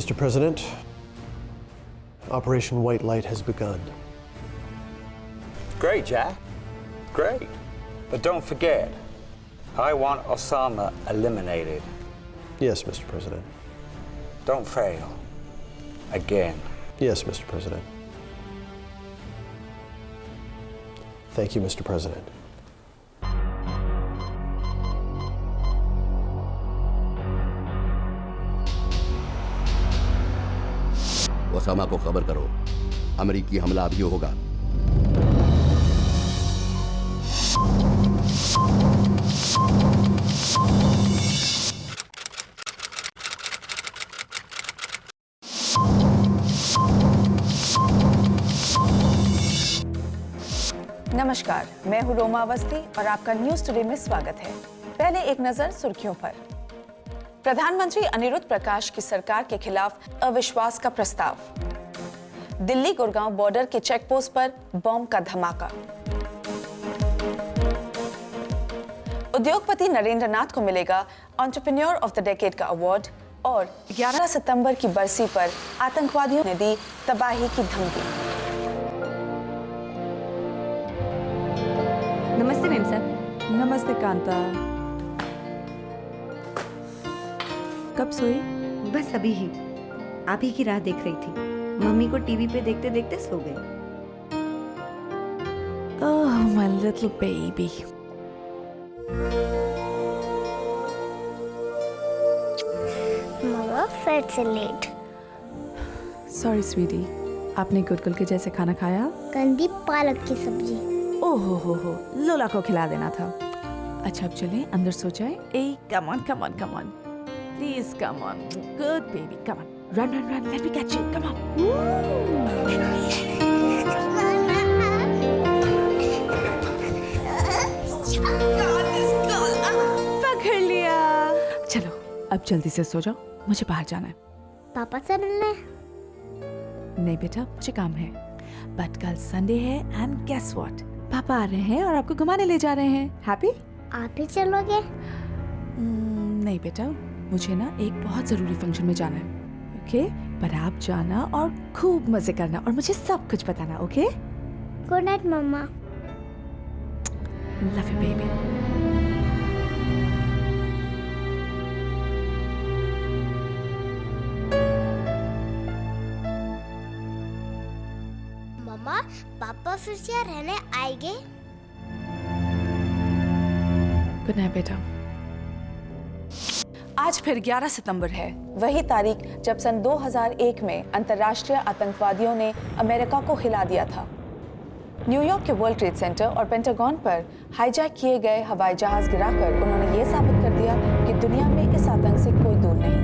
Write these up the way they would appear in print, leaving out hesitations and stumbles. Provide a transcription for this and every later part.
Mr. President, Operation White Light has begun. Great, Jack. Great. But don't forget, I want Osama eliminated. Yes, Mr. President. Don't fail. Again. Yes, Mr. President. Thank you, Mr. President. Osama को खबर करो, अमेरिकी हमला अभी होगा। नमस्कार, मैं हूं रोमा अवस्थी और आपका न्यूज टुडे में स्वागत है। पहले एक नजर सुर्खियों पर। प्रधानमंत्री अनिरुद्ध प्रकाश की सरकार के खिलाफ अविश्वास का प्रस्ताव। दिल्ली गुड़गांव बॉर्डर के चेक पोस्ट पर बॉम्ब का धमाका। उद्योगपति नरेंद्र नाथ को मिलेगा एंटरप्रेन्योर ऑफ द डेकेड का अवार्ड। और 11 सितंबर की बरसी पर आतंकवादियों ने दी तबाही की धमकी। नमस्ते मैम साहब। नमस्ते कांता। कब सोई? बस अभी ही, आप ही की राह देख रही थी। मम्मी को टीवी पे देखते देखते सो गई। Oh my little baby. Mamma फिर से लेट। सॉरी स्वीटी, आपने गुडगुल के जैसे खाना खाया? गंदी पालक की सब्जी। ओहो हो, लोला को खिला देना था। अच्छा अब चलें, अंदर सो जाए। A come on come on come on, please come on, good baby, come on, run run run, let me catch you, come on. पकड़ लिया। चलो अब जल्दी से सो जाओ, मुझे बाहर जाना है। पापा से मिलने? नहीं बेटा, मुझे काम है। बट कल संडे है एंड गेस व्हाट, पापा आ रहे हैं और आपको घुमाने ले जा रहे हैं। हैप्पी? आप ही चलोगे? नहीं बेटा, मुझे ना एक बहुत जरूरी फंक्शन में जाना है। ओके? पर आप जाना और खूब मजे करना और मुझे सब कुछ बताना। Okay? Good night mamma. Love you baby. Mamma, papa फिर से यहाँ रहने आएंगे? गुड नाइट बेटा। आज फिर 11 सितंबर है, वही तारीख जब सन 2001 में अंतर्राष्ट्रीय आतंकवादियों ने अमेरिका को हिला दिया था। न्यूयॉर्क के वर्ल्ड ट्रेड सेंटर और पेंटागन पर हाईजैक किए गए हवाई जहाज गिराकर उन्होंने ये साबित कर दिया कि दुनिया में इस आतंक से कोई दूर नहीं।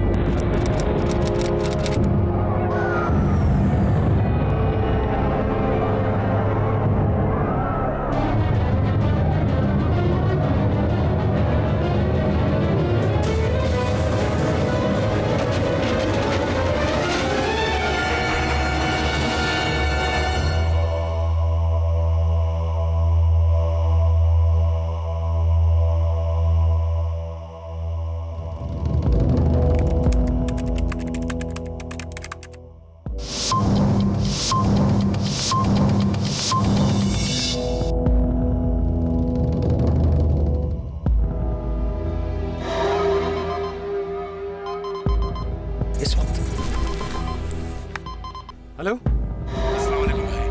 हेलो, अस्सलाम वालेकुम भाई।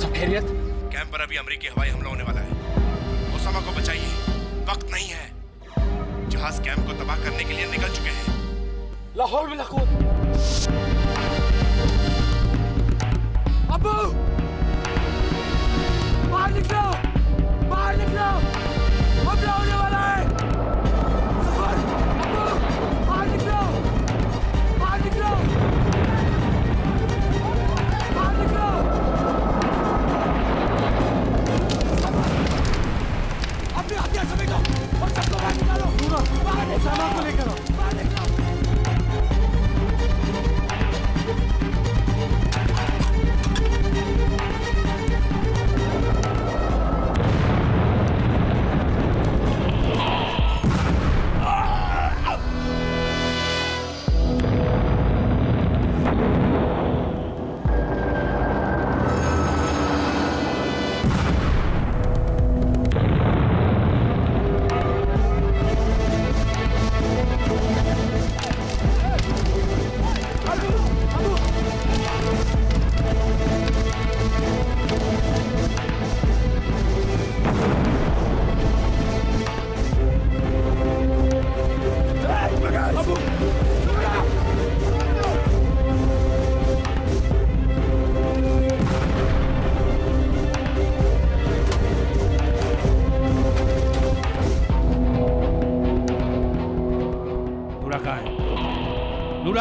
सब खैरियत? कैंप पर अभी अमेरिकी हवाई हमला होने वाला है। ओसामा को बचाइए, वक्त नहीं है। जहाज कैंप को तबाह करने के लिए निकल चुके हैं। लाहौर में लखूत। अब्बू, बाहर निकलो, बाहर निकलो, हमला होने वाला है। सफर, अब्बू, बाहर निकलो, बाहर निकलो, बाहर निकलो। अपने हथियार समेटो और सबको बाहर निकालो। बाहर निकलो, सामान को लेकर आओ, बाहर निकलो।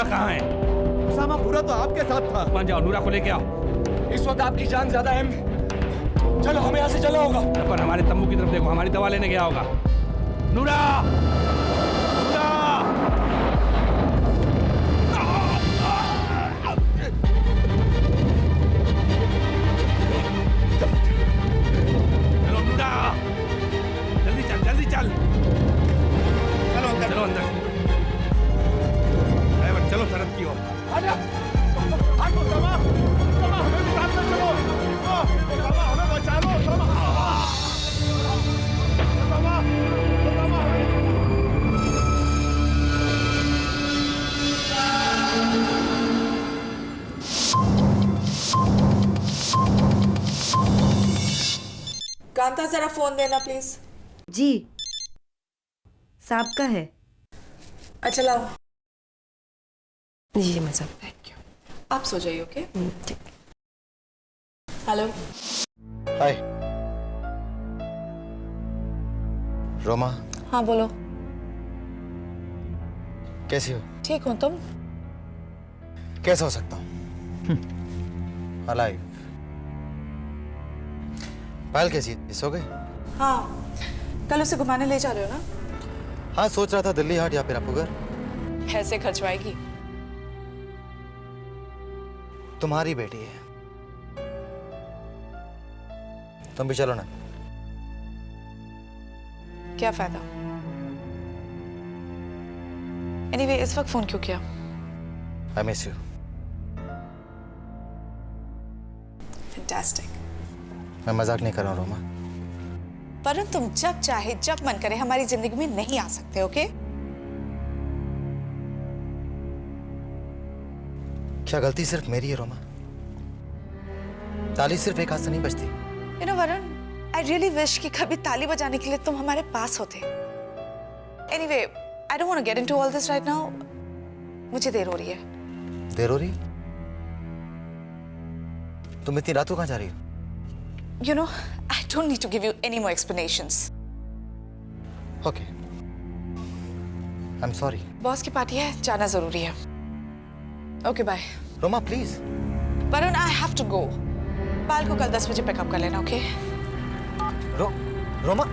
कहाँ है? उसामा पूरा तो आपके साथ था। मान जाओ, नूरा को लेके आओ। इस वक्त आपकी जान ज्यादा अहम है। चलो, हमें यहाँ से चलना होगा। पर हमारे तंबू की तरफ देखो, हमारी दवा लेने गया होगा। नूरा! नूरा! चलो नूरा! जल्दी चल, जल्दी चल। चलो अंदर, चलो अंदर। ड्राइवर, चलो सरहद की ओर। आजा, आजा उसामा, उसामा हमें भी साथ में चलो। उसामा हमें बचा लो, उसामा। उसामा, उसामा कांता जरा फोन देना प्लीज। जी साहब का है। अच्छा लाओ। जी मैं सब थैंक यू। आप सो जाइए, ओके? हेलो। हाय रोमा, हाँ बोलो। कैसी हो? ठीक हूँ, तुम? कैसे हो सकता हूँ? अलाइव। पायल कैसी है? सो गई? हाँ, कल उसे घुमाने ले जा रहे हो ना? हाँ, सोच रहा था दिल्ली हाट या फिर आपको घर। पैसे खर्चवाएगी। तुम्हारी बेटी है, तुम भी चलो ना। क्या फायदा? एनीवे, इस वक्त फोन क्यों किया? I miss you. फैंटास्टिक। मैं मजाक नहीं कर रहा हूँ रोमा। वरुण, तुम जब चाहे जब मन करे हमारी जिंदगी में नहीं आ सकते, ओके? क्या गलती सिर्फ मेरी है रोमा? ताली सिर्फ एक हाथ से नहीं बजती। You know Varun, I really wish कि कभी ताली बजाने के लिए तुम हमारे पास होते। Anyway, I don't want to get into all this right now. मुझे देर हो रही है। देर हो रही? तुम इतनी रात को कहाँ जा रही हो? You know, I don't need to give you any more explanations. Okay. I'm sorry. Boss की पार्टी है, जाना जरूरी है। Okay bye. Roma please. Varun, I have to go. पाल को कल 10 बजे पिकअप कर लेना, ओके? रोमा।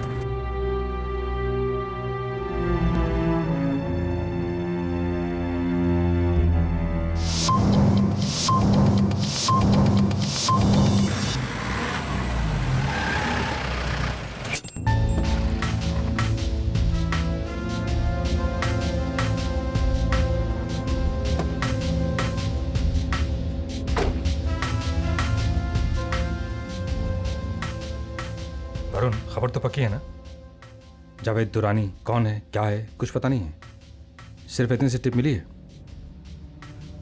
वरुण, खबर तो पक्की है ना? जावेद दुरानी कौन है, क्या है, कुछ पता नहीं है? सिर्फ इतनी सी टिप मिली है?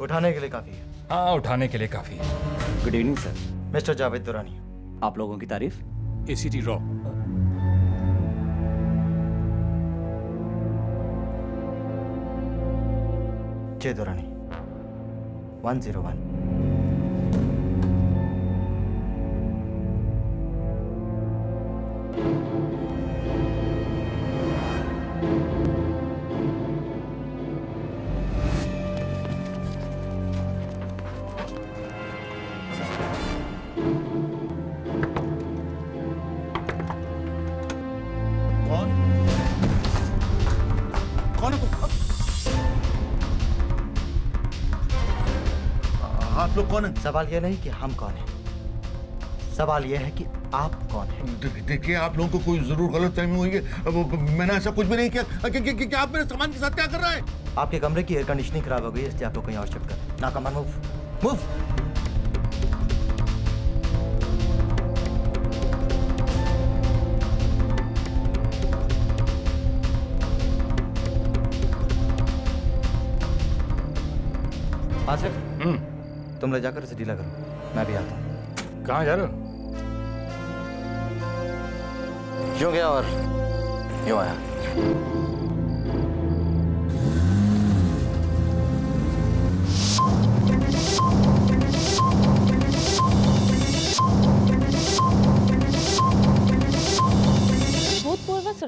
उठाने के लिए काफी है। हाँ, उठाने के लिए काफी है। Good evening sir. Mister Javed Durrani. आप लोगों की तारीफ? ACT raw. जे दुरानी 101। कौन है? आप लोग कौन हैं? सवाल यह नहीं कि हम कौन हैं, सवाल यह है कि आप कौन हैं। देखिए, आप लोगों को कोई जरूर गलतफहमी हुई है। मैंने ऐसा कुछ भी नहीं किया। क्या आप मेरे सामान के साथ क्या कर रहे हैं? आपके कमरे की एयर कंडीशनिंग खराब हो गई, इसलिए आपको कहीं और शिफ्ट कर। ना कमर मूव मूव। आसिफ, तुम ले जाकर इसे ढीला करो, मैं भी आता हूँ। कहाँ जा रहे हो? यूं गया और यूं आया।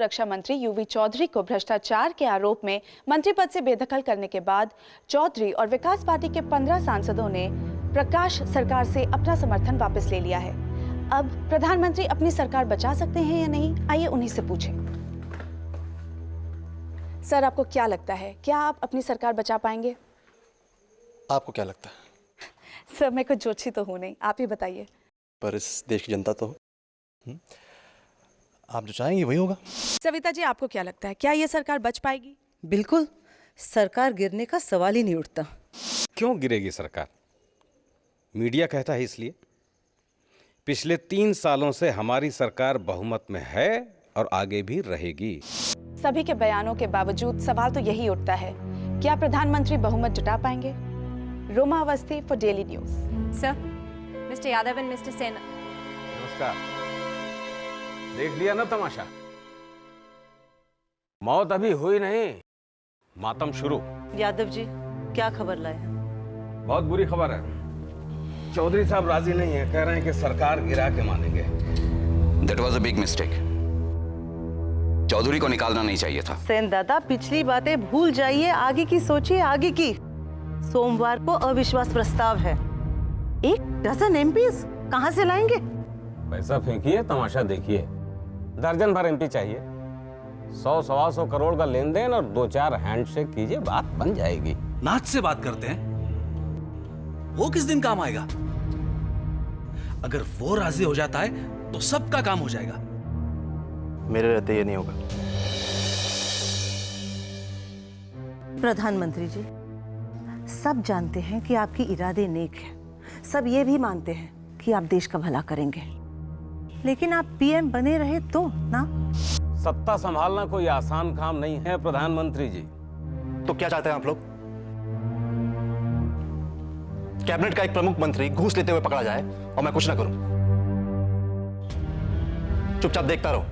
रक्षा मंत्री यूवी चौधरी को भ्रष्टाचार के आरोप में मंत्री पद से बेदखल करने के बाद चौधरी और विकास पार्टी के 15 सांसदों ने प्रकाश सरकार से अपना समर्थन वापस ले लिया है। अब प्रधानमंत्री अपनी सरकार बचा सकते हैं या नहीं, आइए उन्हीं से पूछें। सर, आपको क्या लगता है, क्या आप अपनी सरकार बचा पाएंगे? आपको क्या लगता है? सर, मैं कुछ जोशी तो हूँ नहीं, आप ही बताइए। पर इस देश की जनता तो आप जो चाहेंगे वही होगा। सविता जी, आपको क्या लगता है, क्या ये सरकार बच पाएगी? बिल्कुल, सरकार गिरने का सवाल ही नहीं उठता। क्यों गिरेगी सरकार? मीडिया कहता है इसलिए। पिछले 3 सालों से हमारी सरकार बहुमत में है और आगे भी रहेगी। सभी के बयानों के बावजूद सवाल तो यही उठता है, क्या प्रधानमंत्री बहुमत जुटा पाएंगे? Roma Awasthi for daily news. Sir, mister Yadav and mister Sen. नमस्कार। देख लिया ना तमाशा? मौत अभी हुई नहीं, मातम शुरू। यादव जी, क्या खबर लाए? बहुत बुरी खबर है। चौधरी साहब राजी नहीं है, कह रहे हैं कि सरकार गिरा के मानेंगे। That was a big mistake. Chaudhary को निकालना नहीं चाहिए था। सेन दादा, पिछली बातें भूल जाइए, आगे की सोचिए, आगे की। सोमवार को अविश्वास प्रस्ताव है। 1 डजन एमपीज कहां से लाएंगे? पैसा फेंकिए, तमाशा देखिए। दर्जन भर एमपी चाहिए। 100-125 करोड़ का लेन देन और 2-4 हैंडशेक कीजिए, बात बन जाएगी। नाच से बात करते हैं, वो किस दिन काम आएगा? अगर वो राजी हो जाता है तो सबका काम हो जाएगा। मेरे रहते ये नहीं होगा। प्रधानमंत्री जी, सब जानते हैं कि आपके इरादे नेक हैं। सब ये भी मानते हैं कि आप देश का भला करेंगे, लेकिन आप पीएम बने रहे तो ना। सत्ता संभालना कोई आसान काम नहीं है प्रधानमंत्री जी। तो क्या चाहते हैं आप लोग? कैबिनेट का एक प्रमुख मंत्री घूस लेते हुए पकड़ा जाए और मैं कुछ ना करूं? चुपचाप देखता रहो?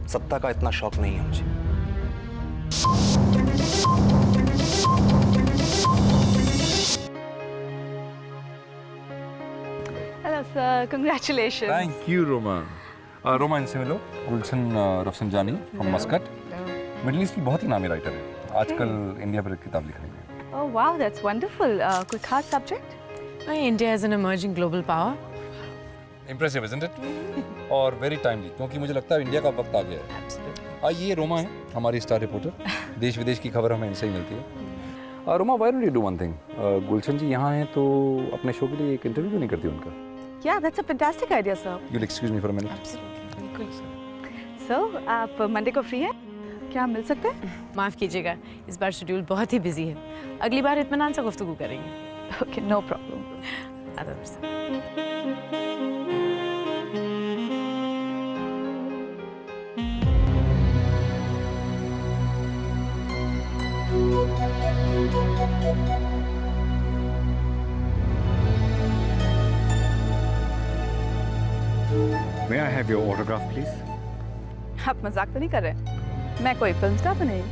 सत्ता का इतना शौक नहीं है मुझे। Hello sir, congratulations. Thank you Roma. Roma, इनसे मिलो। Gulshan Rafsanjani from Muscat, Middle East की बहुत ही नामी राइटर है। आजकल इंडिया पर एक किताब लिख रही है। Oh wow, that's wonderful. कोई खास subject? India is an emerging global power. Impressive, isn't it? और वेरी टाइमली, क्योंकि मुझे लगता है इंडिया का वक्त आ गया है। ये रोमा है, हमारी स्टार रिपोर्टर। देश विदेश की खबर हमें इनसे ही मिलती है। Roma, why don't you do one thing? Gulshan ji यहाँ हैं तो अपने शो के लिए एक इंटरव्यू नहीं करती उनका? Yeah, that's a fantastic idea, sir. You'll excuse me for a minute? Absolutely, बिल्कुल। So, आप मंडे को फ्री हैं? क्या हम मिल सकते हैं? माफ़ कीजिएगा, इस बार शेड्यूल बहुत ही बिजी है। अगली बार इत्मीनान से गुफ्तगू करेंगे। Okay, no problem. May I have your autograph, please? आप मजाक तो नहीं कर रहे? मैं कोई फिल्म स्टार तो नहीं।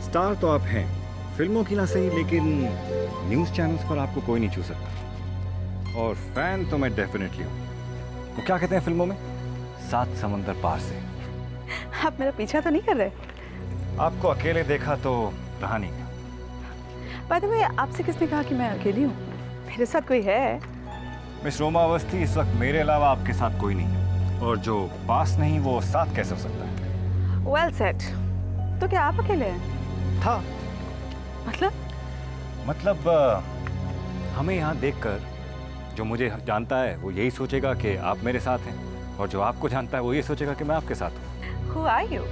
स्टार तो आप हैं, फिल्मों की ना सही, लेकिन न्यूज़ चैनल्स पर आपको कोई नहीं छू सकता। और फैन तो मैं डेफिनेटली हूँ। वो क्या कहते हैं फिल्मों में? 7 समंदर पार से। आप मेरा पीछा तो नहीं कर रहे? आपको अकेले देखा तो रहा नहीं। बाय द वे, आपसे किसने कहा कि मैं अकेली हूँ? मेरे साथ कोई है। मिस रोमा अवस्थी, इस वक्त मेरे अलावा आपके साथ कोई नहीं है, और जो पास नहीं वो साथ कैसे हो सकता है? Well said. तो क्या आप अकेले हैं? था। मतलब हमें यहाँ देखकर जो मुझे जानता है वो यही सोचेगा कि आप मेरे साथ हैं, और जो आपको जानता है वो ये सोचेगा कि मैं आपके साथ हूँ। Who are you?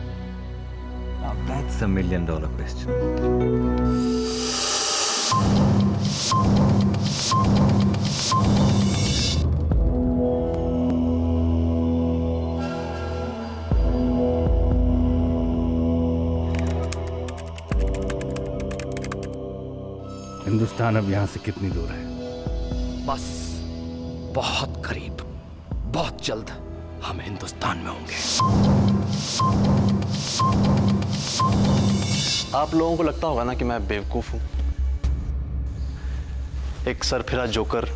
Now that's $1 million question. Hindustan अब यहाँ से कितनी दूर है? बस बहुत करीब, बहुत जल्द हम हिंदुस्तान में होंगे। आप लोगों को लगता होगा ना कि मैं बेवकूफ हूं, एक सरफिरा जोकर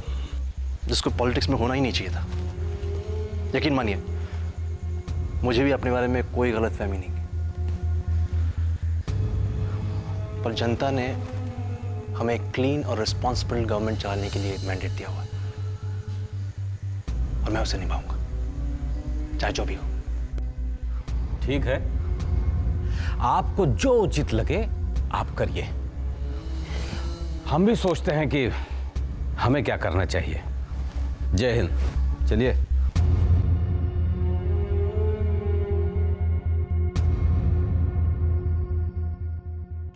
जिसको पॉलिटिक्स में होना ही नहीं चाहिए था। यकीन मानिए, मुझे भी अपने बारे में कोई गलतफहमी नहीं, पर जनता ने हमें एक क्लीन और रिस्पॉन्सिबल गवर्नमेंट चलाने के लिए मैंडेट दिया हुआ है और मैं उसे निभाऊंगा, चाहे जो भी हो। ठीक है, आपको जो उचित लगे आप करिए। हम भी सोचते हैं कि हमें क्या करना चाहिए। जय हिंद। चलिए।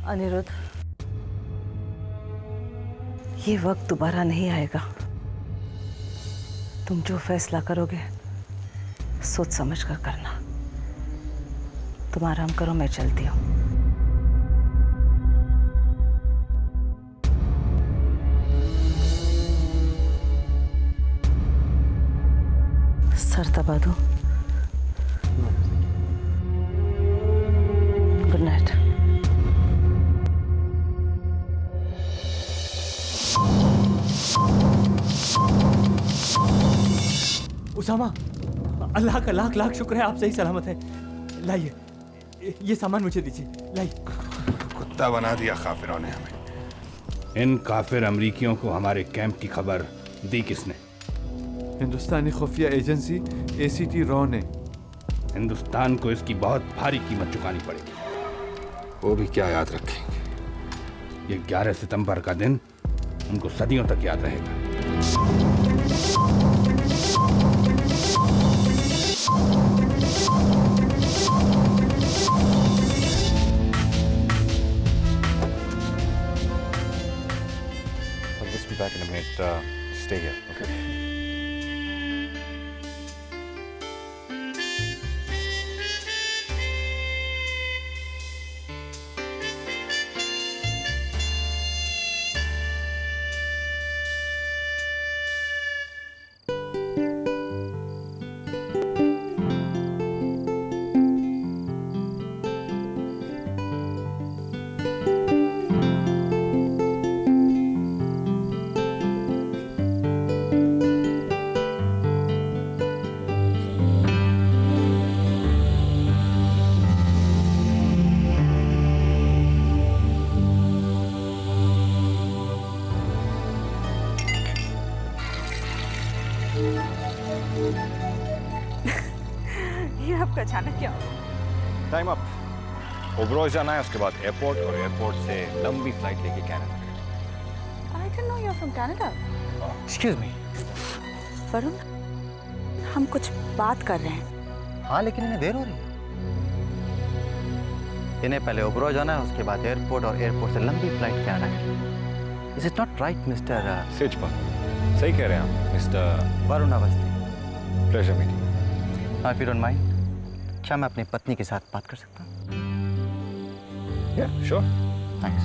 अनिरुद्ध, ये वक्त दोबारा नहीं आएगा। तुम जो फैसला करोगे सोच समझ कर करना। तुम आराम करो, मैं चलती हूँ। सर दबा दो। Good night. उसामा, अल्लाह का लाख लाख शुक्र है आप सही सलामत हैं। लाइए, ये सामान मुझे दीजिए, लाइए। कुत्ता बना दिया काफिरों ने हमें। इन काफिर अमरीकियों को हमारे कैंप की खबर दी किसने? हिंदुस्तानी खुफिया एजेंसी ACT रॉ ने। हिंदुस्तान को इसकी बहुत भारी कीमत चुकानी पड़ेगी। वो भी क्या याद रखेंगे? ये 11 सितंबर का दिन उनको सदियों तक याद रहेगा। I'll just be back in a minute. Stay here, okay? ये आपका अचानक क्या? Time up. ओबरॉय जाना है, उसके बाद एयरपोर्ट और एयरपोर्ट से लंबी फ्लाइट लेके Canada. I didn't know you're from Canada. Excuse me. Varun, हम कुछ बात कर रहे हैं। हाँ, लेकिन इन्हें देर हो रही है। इन्हें पहले ओबरॉय जाना है, उसके बाद एयरपोर्ट और एयरपोर्ट से लंबी फ्लाइट कनाडा की। Is it not right mister Sejpal? सही कह रहे हैं आप mister Varun Awasthi. Pleasure meeting. If you don't mind, क्या मैं अपनी पत्नी के साथ बात कर सकता हूँ? Yeah, sure. Thanks.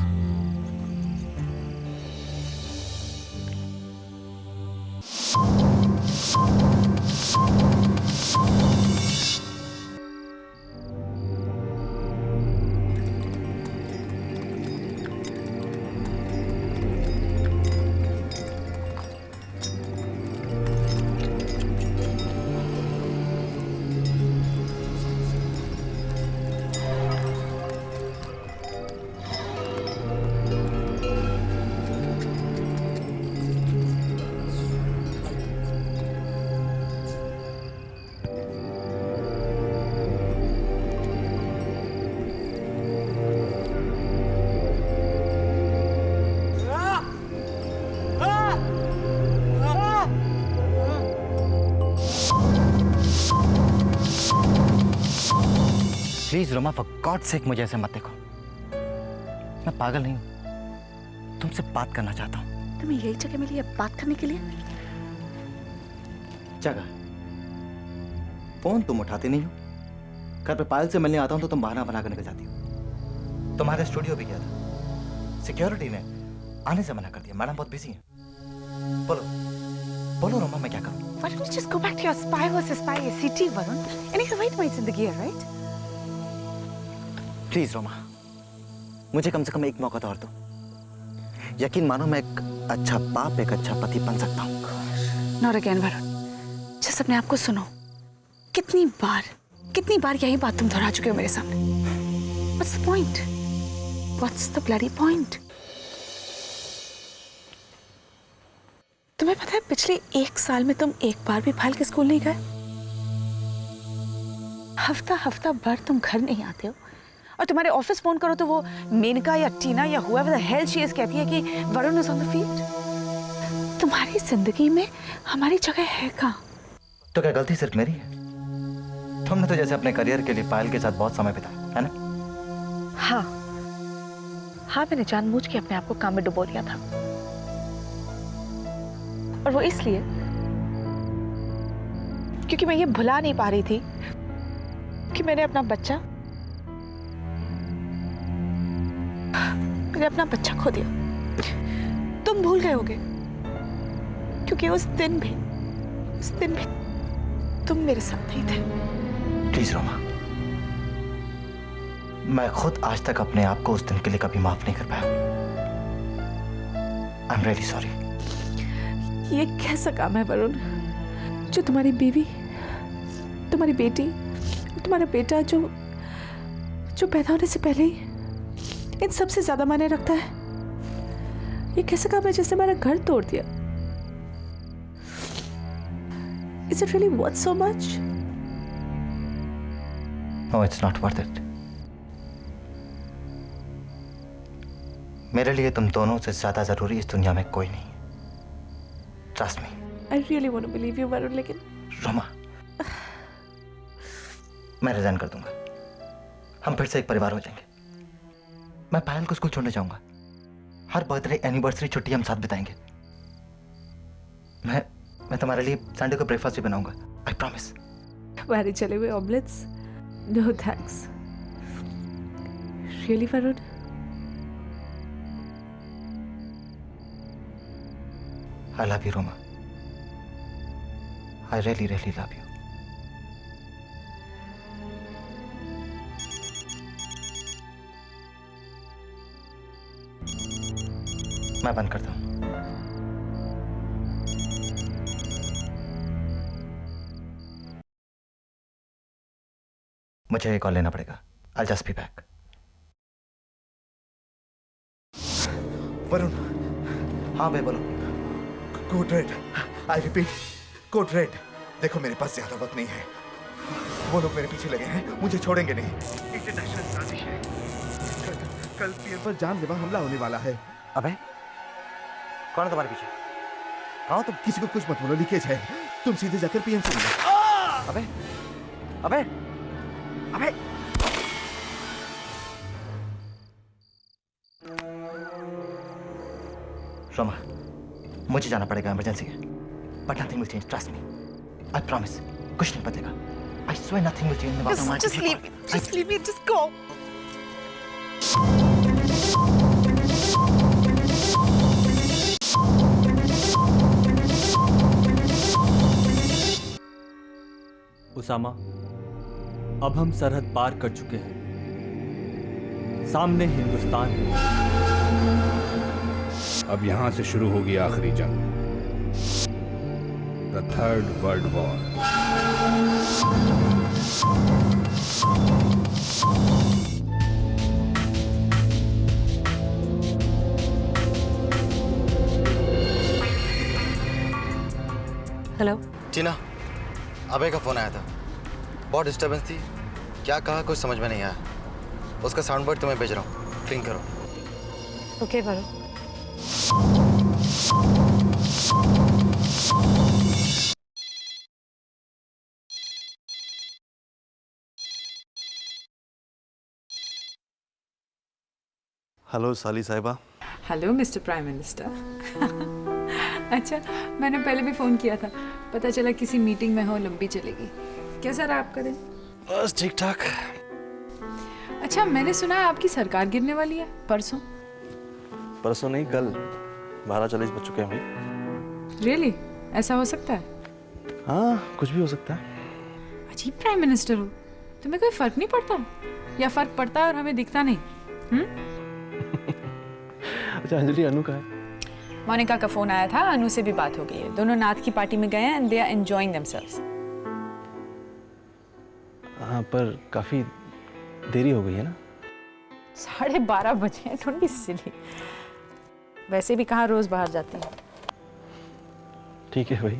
Please Roma, for God sake मुझे ऐसे मत देखो। मैं पागल नहीं हूं, तुमसे बात करना चाहता हूं। तुम्हें यही जगह मिली है बात करने के लिए? जगह? फोन तुम उठाते नहीं हो। घर पे पायल से मिलने आता हूं तो तुम बहाना बनाकर निकल जाती हो। तुम्हारे स्टूडियो भी गया था, सिक्योरिटी ने आने से मना कर दिया। मैडम बहुत बिजी हैं। बोलो बोलो रोमा, मैं क्या करूं? Why don't you just go back to your spy versus spy ACT, Varun? Any का wait मेरी जिंदगी है, right? प्लीज रोमा, मुझे कम से कम एक मौका तो और दो। यकीन मानो मैं एक अच्छा बाप, एक अच्छा पति बन सकता हूँ। Not again, Varun. Just अपने आप को सुनो। कितनी बार कितनी बार यही बात तुम दोहरा चुके हो मेरे सामने। What's the point? What's the bloody point? तुम्हें पता है पिछले 1 साल में तुम एक बार भी फाइल के स्कूल नहीं गए। हफ्ता भर तुम घर नहीं आते हो और तुम्हारे ऑफिस फोन करो तो वो मेनका या टीना या whoever the hell she is कहती है कि Varun is on the field। तुम्हारी जिंदगी में हमारी जगह है कहाँ? तो क्या गलती सिर्फ मेरी है? तुमने तो जैसे अपने करियर के लिए पायल के साथ बहुत समय बिताया है ना? हाँ, मैंने जानबूझ के अपने आप को काम में डुबो दिया था और वो इसलिए क्योंकि मैं ये भुला नहीं पा रही थी कि मैंने अपना बच्चा खो दिया। तुम भूल गए होगे क्योंकि उस दिन भी तुम मेरे साथ नहीं थे। प्लीज रोमा, मैं खुद आज तक अपने आप को उस दिन के लिए कभी माफ नहीं कर पाया। I am really sorry. ये कैसा काम है वरुण, जो तुम्हारी बीवी, तुम्हारी बेटी, तुम्हारा बेटा जो पैदा होने से पहले ही इन सबसे ज्यादा मायने रखता है? ये कैसा काम है जिसने मेरा घर तोड़ दिया? Is it really worth so much? No, it's not worth it. मेरे लिए तुम दोनों से ज्यादा जरूरी इस दुनिया में कोई नहीं है। Trust me. I really want to believe you, Varun, लेकिन रोमा, मैं रिजाइन कर दूंगा। हम फिर से एक परिवार हो जाएंगे। मैं पायल को स्कूल छोड़ने जाऊंगा। हर बर्थडे एनिवर्सरी छुट्टी हम साथ बिताएंगे। मैं तुम्हारे लिए संडे को ब्रेकफास्ट भी बनाऊंगा। I promise. तुम्हारे चले हुए omelettes? No thanks. Really Varun? I love you Roma. I really really love you. मैं बंद करता हूं। मुझे एक कॉल लेना पड़ेगा। I'll just be back. Varun. हाँ भाई बोलो। Code red. I repeat, code red. देखो मेरे पास ज्यादा वक्त नहीं है। वो लोग मेरे पीछे लगे हैं, मुझे छोड़ेंगे नहीं। इंटरनेशनल साजिश है। कल पीएम पर जानलेवा हमला होने वाला है। अबे कौन है तुम्हारे पीछे? कहाँ हो तुम? किसी को कुछ मत बोलो, लीकेज है। तुम सीधे जाकर पीएम से मिलो। अबे अबे अबे रोमा, मुझे जाना पड़ेगा, इमरजेंसी है। But nothing will change, trust me. I promise, कुछ नहीं बदलेगा। I swear nothing will change. Just leave me, just go. Usama, अब हम सरहद पार कर चुके हैं। सामने हिंदुस्तान है। अब यहां से शुरू होगी आखिरी जंग, the third world war. Hello Tina, अबे का फोन आया था। बहुत डिस्टर्बेंस थी। क्या कहा कुछ समझ में नहीं आया। उसका साउंड बाइट तुम्हें भेज रहा हूँ, क्लीन करो। ओके वरुण। हेलो साली साहिबा। Hello mister prime minister. अच्छा, मैंने पहले भी फ़ोन किया था, पता चला किसी मीटिंग में हो, लंबी चलेगी। कैसा रहा आपका दिन? बस ठीक ठाक। अच्छा, मैंने सुना है आपकी सरकार गिरने वाली है परसों। परसों नहीं, कल 12:40 बज चुके हैं भाई। रियली? ऐसा हो सकता है? हाँ, कुछ भी हो सकता है। अजीब प्राइम मिनिस्टर हो। तुम्हें कोई फर्क नहीं पड़ता, या फर्क पड़ता है और हमें दिखता नहीं? अच्छा अंजलि, अनु का है? मोनिका का फोन आया था, अनु से भी बात हो गई है। दोनों नाथ की पार्टी में गए हैं and they are enjoying themselves. हाँ पर काफ़ी देरी हो गई है ना? 12:30 बजे हैं, डोंट बी सिली। वैसे भी कहाँ रोज बाहर जाती हैं। ठीक है भाई,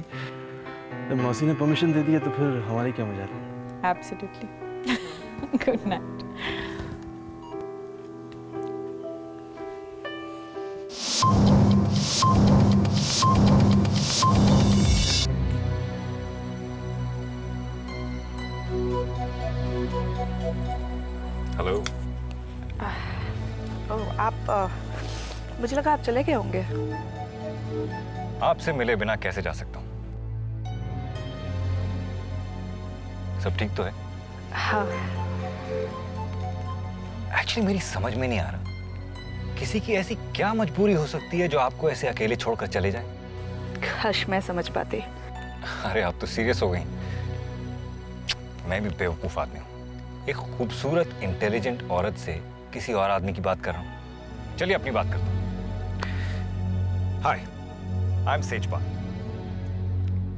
जब मौसी ने परमिशन दे दी है तो फिर हमारी क्या मजा है? एब्सोल्युटली। Good night. हेलो। आप मुझे लगा आप चले गए होंगे। आपसे मिले बिना कैसे जा सकता हूँ? सब ठीक तो है? हाँ। एक्चुअली मेरी समझ में नहीं आ रहा, किसी की ऐसी क्या मजबूरी हो सकती है जो आपको ऐसे अकेले छोड़कर चले जाए? काश मैं समझ पाती। अरे आप तो सीरियस हो गई। मैं भी बेवकूफ आदमी हूँ, एक खूबसूरत इंटेलिजेंट औरत से किसी और आदमी की बात कर रहा हूँ। चलिए अपनी बात करता हूँ। हाय, आई एम सेजपाल,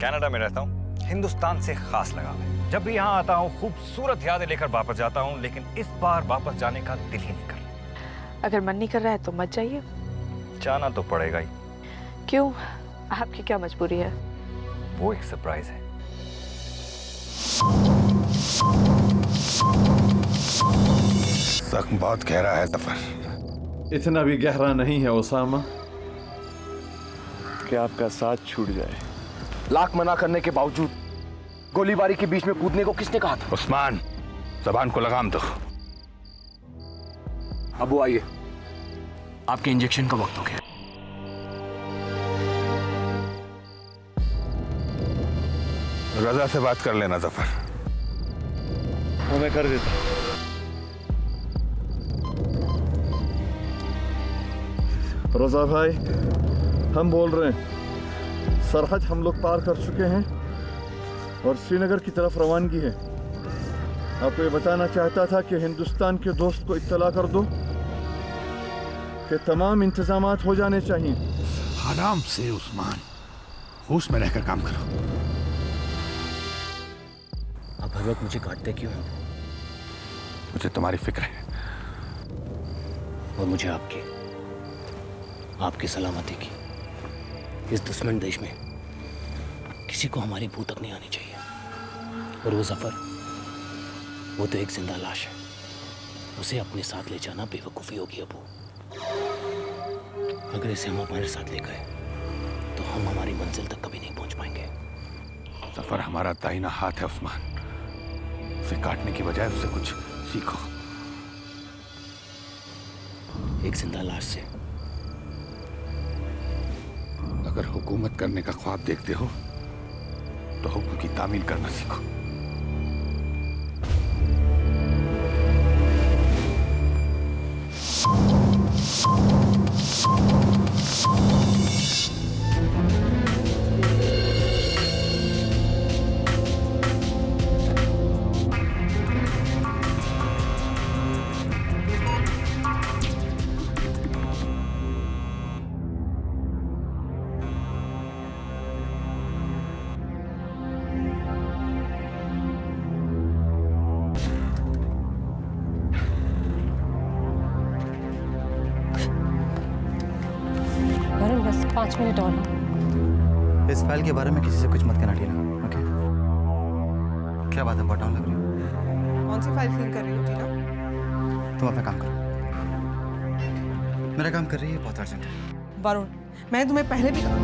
कनाडा में रहता हूँ। हिंदुस्तान से खास लगाव है। जब भी यहाँ आता हूँ खूबसूरत यादें लेकर वापस जाता हूँ, लेकिन इस बार वापस जाने का दिल ही नहीं कर रहा। अगर मन नहीं कर रहा है तो मत जाइए। जाना तो पड़ेगा ही। क्यों, आपकी क्या मजबूरी है? वो एक सरप्राइज है। जख्म बहुत गहरा है जफर। इतना भी गहरा नहीं है ओसामा कि आपका साथ छूट जाए। लाख मना करने के बावजूद गोलीबारी के बीच में कूदने को किसने कहा था? उस्मान, जबान को लगाम दो। अबू आइए, आपके इंजेक्शन का वक्त हो गया। रजा से बात कर लेना जफर। वो मैं कर देता। रजा भाई, हम बोल रहे हैं, सरहद हम लोग पार कर चुके हैं और श्रीनगर की तरफ रवानगी है। आपको ये बताना चाहता था कि हिंदुस्तान के दोस्त को इत्तला कर दो कि तमाम इंतजामात हो जाने चाहिए। आराम से उस्मान, होश में रहकर काम करो। आप हर वक्त मुझे काटते क्यों हैं? मुझे तुम्हारी फिक्र है और मुझे आपकी सलामती की। इस दुश्मन देश में किसी को हमारी भू तक नहीं आनी चाहिए। और वो जफर, वो तो एक जिंदा लाश है। उसे अपने साथ ले जाना बेवकूफ़ी होगी अबू। अगर इसे हम हमारे साथ ले गए तो हम हमारी मंजिल तक कभी नहीं पहुंच पाएंगे। जफर हमारा दाहिना हाथ है उस्मान, उसे काटने की बजाय उससे कुछ सीखो। एक जिंदा लाश से अगर हुकूमत करने का ख्वाब देखते हो तो हुक्म की तामील करना सीखो। बस 5 मिनट और। इस फाइल के बारे में किसी से कुछ मत कहना टीना, ओके? क्या बात है, बहुत डाउन लग रही हो? कौन सी फाइल फिल कर रही हो टीना? तुम अपना काम करो, मेरा काम कर रही है, बहुत अर्जेंट है। वरुण, मैंने तुम्हें पहले भी कहा।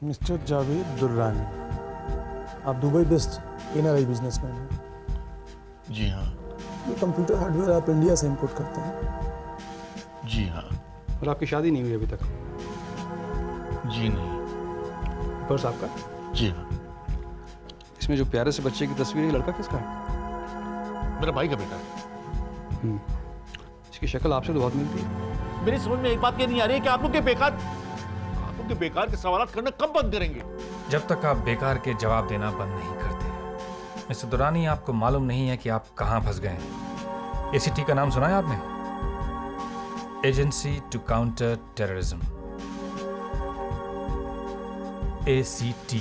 मिस्टर जावेद दुर्रानी, आप दुबई बेस्ड एनआरआई बिजनेसमैन हैं। जी हाँ। ये कंप्यूटर हार्डवेयर आप इंडिया से इंपोर्ट करते हैं? जी हाँ। और आपकी शादी नहीं हुई अभी तक? जी नहीं। पर्स आपका? जी हाँ। इसमें जो प्यारे से बच्चे की तस्वीर है, लड़का किसका है? मेरा भाई का बेटा है। इसकी शक्ल आपसे तो बहुत मिलती है। मेरी समझ में एक बात ये नहीं आ रही है कि आप लोग के बेकार के सवाल करना कब बंद करेंगे? जब तक आप बेकार के जवाब देना बंद नहीं करते, मिस्टर दुरानी, आपको मालूम नहीं है कि आप कहां फंस गए हैं। एसीटी का नाम सुना है आपने? Agency to counter terrorism, ACT।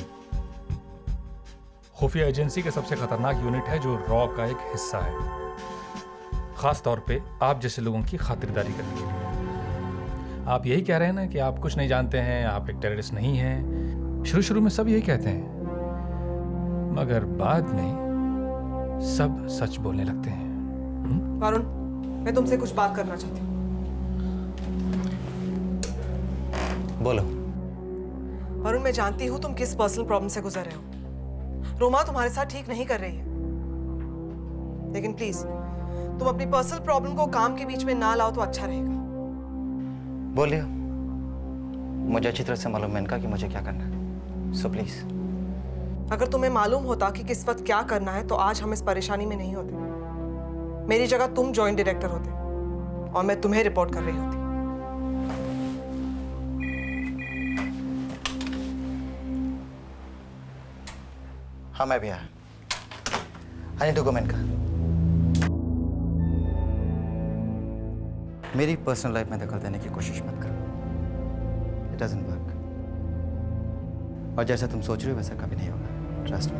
खुफिया एजेंसी का सबसे खतरनाक यूनिट है जो रॉ का एक हिस्सा है, खास तौर पे आप जैसे लोगों की खातिरदारी करने के लिए। आप यही कह रहे हैं ना कि आप कुछ नहीं जानते हैं, आप एक टेररिस्ट नहीं हैं। शुरू में सब यही कहते हैं, मगर बाद में सब सच बोलने लगते हैं। वरुण, मैं तुमसे कुछ बात करना चाहती हूँ। बोलो। वरुण, मैं जानती हूँ तुम किस पर्सनल प्रॉब्लम से गुजर रहे हो। रोमा तुम्हारे साथ ठीक नहीं कर रही है, लेकिन प्लीज तुम अपनी पर्सनल प्रॉब्लम को काम के बीच में ना लाओ तो अच्छा रहेगा। बोलिए। मुझे अच्छी तरह से मालूम है इनका कि मुझे क्या करना है, सो प्लीज। अगर तुम्हें मालूम होता कि किस वक्त क्या करना है तो आज हम इस परेशानी में नहीं होते। मेरी जगह तुम जॉइंट डायरेक्टर होते और मैं तुम्हें रिपोर्ट कर रही होती। हाँ, मैं भी आया। I need to go Menka. मेरी पर्सनल लाइफ में दखल देने की कोशिश मत करो, इट डजंट वर्क। और जैसा तुम सोच रहे हो वैसा कभी नहीं होगा, trust me.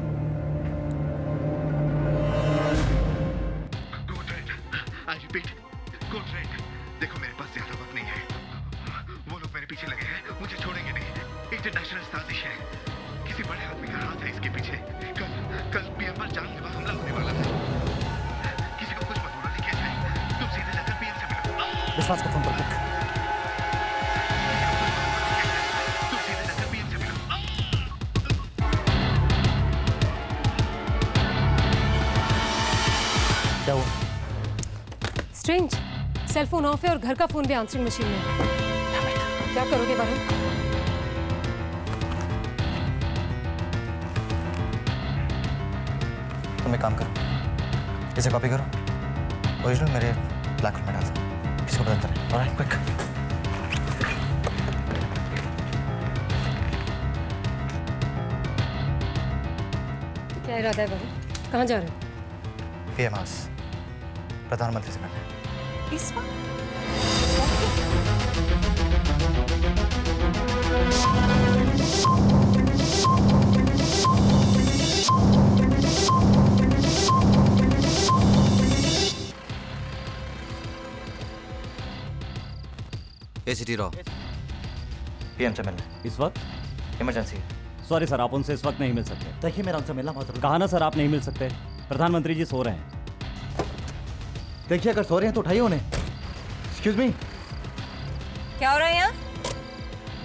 I repeat, good red. देखो मेरे पास ज्यादा वक्त नहीं है। वो लोग मेरे पीछे लगे हैं, मुझे छोड़ेंगे नहीं। इंटरनेशनल साजिश है, किसी बड़े आदमी का हाथ है इसके पीछे। कल पीएम पर जानलेवा हमला होने वाला है। किसी को कुछ मत बोलो, लिखे जाए। तुम सीधे जाकर पीएम से मिलो। विश्वास को फोन कर। तुम सीधे जाकर पीएम से मिलो। क्या हुआ? स्ट्रेंज, सेल फोन ऑफ है और घर का फोन भी आंसरिंग मशीन में है। क्या करोगे वरुण? तुम एक काम करो, इसे कॉपी करो, ओरिजिनल मेरे ब्लैक में डाल दो, किसी को पता नहीं। Alright, quick. क्या इरादा है वरुण? कहाँ जा रहे हो? पीएम हाउस, प्रधानमंत्री से मिलने। इस वक्त? ACT रॉ, पीएम से मिलने। इस वक्त? इमरजेंसी। सॉरी सर, आप उनसे इस वक्त नहीं मिल सकते। देखिए, मेरा उनसे मिलना बहुत जरूरी। कहा ना सर, आप नहीं मिल सकते। प्रधानमंत्री जी सो रहे हैं। देखिए, अगर सो रहे हैं तो उठाइए उन्हें। Excuse me. क्या हो रहा है यहाँ?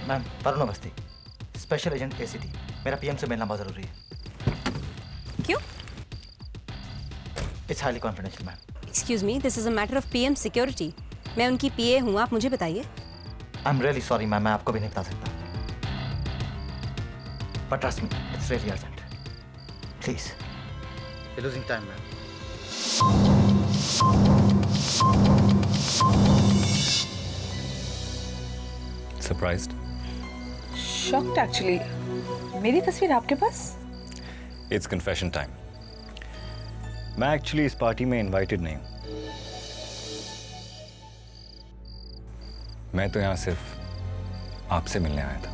Ma'am, Varun Awasthi, special agent ACT। मेरा पीएम से मिलना बहुत जरूरी है। क्यों? It's highly confidential ma'am. Excuse me, this is a matter of PM security. मैं उनकी PA हूँ, आप मुझे बताइए। I am really sorry ma'am, मैं आपको भी नहीं बता सकता। But trust me, it's really urgent. Please, you losing time ma'am. Surprised? Shocked actually. मेरी तस्वीर आपके पास? It's confession time. मैं एक्चुअली इस पार्टी में इनवाइटेड नहीं हूँ। मैं तो यहाँ सिर्फ आपसे मिलने आया था।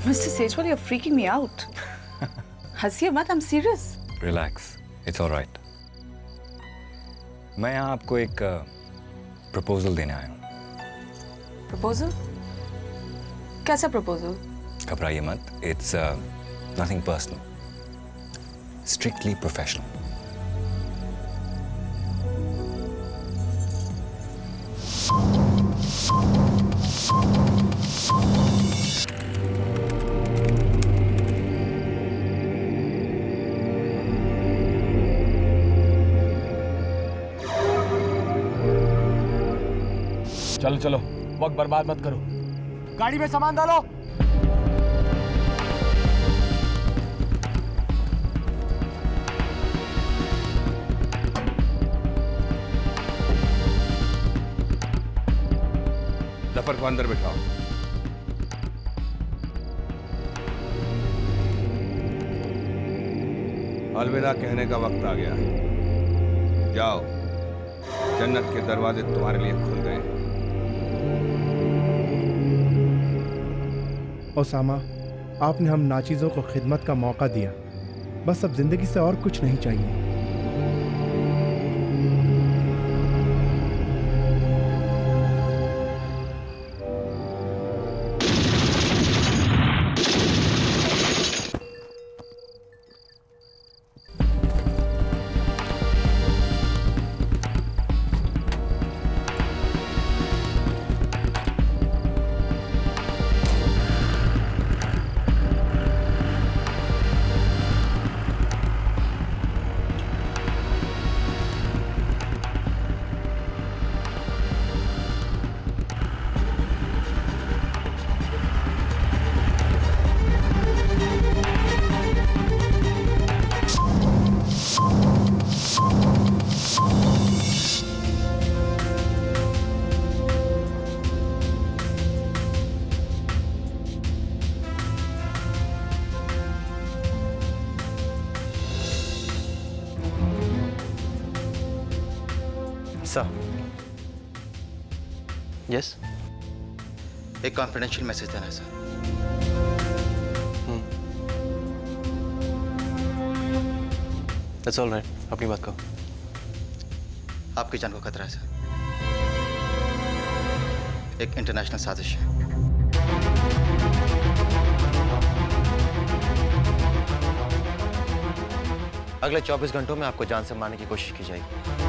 Mister Sejwal, you are freaking me out. हंसिए मत, I am serious. Relax, it's alright. मैं यहाँ आपको एक प्रपोजल देने आया हूँ। प्रपोजल? कैसा प्रपोजल? घबराइए मत, it's nothing personal, strictly professional. चलो चलो, वक्त बर्बाद मत करो। गाड़ी में सामान डालो। जफर को अंदर बिठाओ। अलविदा कहने का वक्त आ गया। जाओ, जन्नत के दरवाजे तुम्हारे लिए खुल गए। ओसामा, आपने हम नाचीज़ों को खिदमत का मौका दिया, बस अब जिंदगी से और कुछ नहीं चाहिए। सर, यस, एक कॉन्फिडेंशियल मैसेज देना है सर। दैट्स ऑल राइट, अपनी बात कहो। आपकी जान को खतरा है सर। एक इंटरनेशनल साजिश है। अगले 24 घंटों में आपको जान से मारने की कोशिश की जाएगी।